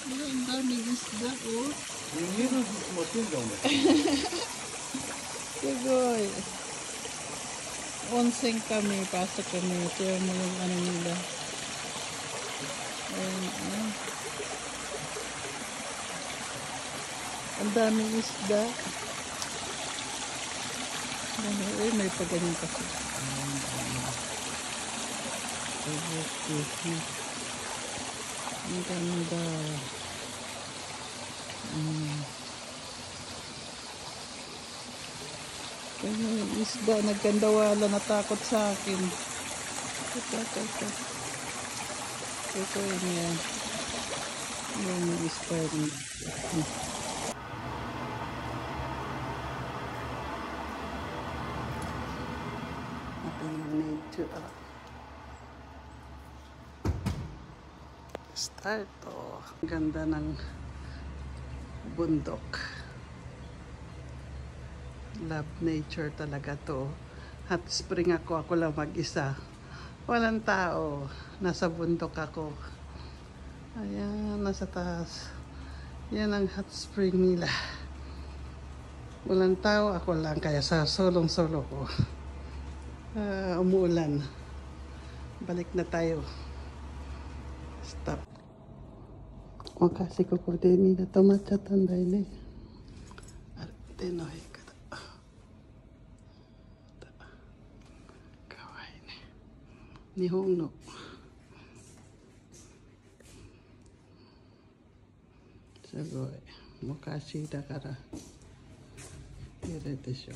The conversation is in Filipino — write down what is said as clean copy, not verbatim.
Ang daming isda, oh. Yung matinda mo. Sigoy. Onseng kami, pasok kami. Ito yung mga ano nila. Ayan, ah. Ang daming isda. Ay, may paganin kasi. Ang ganda. Kaya yung isda, nagkandawala, natakot sa akin. Ito. Ito yun yan. Yung isda rin. Start, oh. Ganda ng bundok. Love nature talaga to. Hot spring ako lang mag-isa. Walang tao. Nasa bundok ako. Ayan, nasa taas. Yan ang hot spring nila. Walang tao, ako lang. Kaya sa solong-solo ko. Umuulan. Balik na tayo. Stop. Makasih ko po din nila tomachatan dahil arte no hikata. Kawaii ne. Nihon no. Sugoi. Mukashi dakara. Ire desho.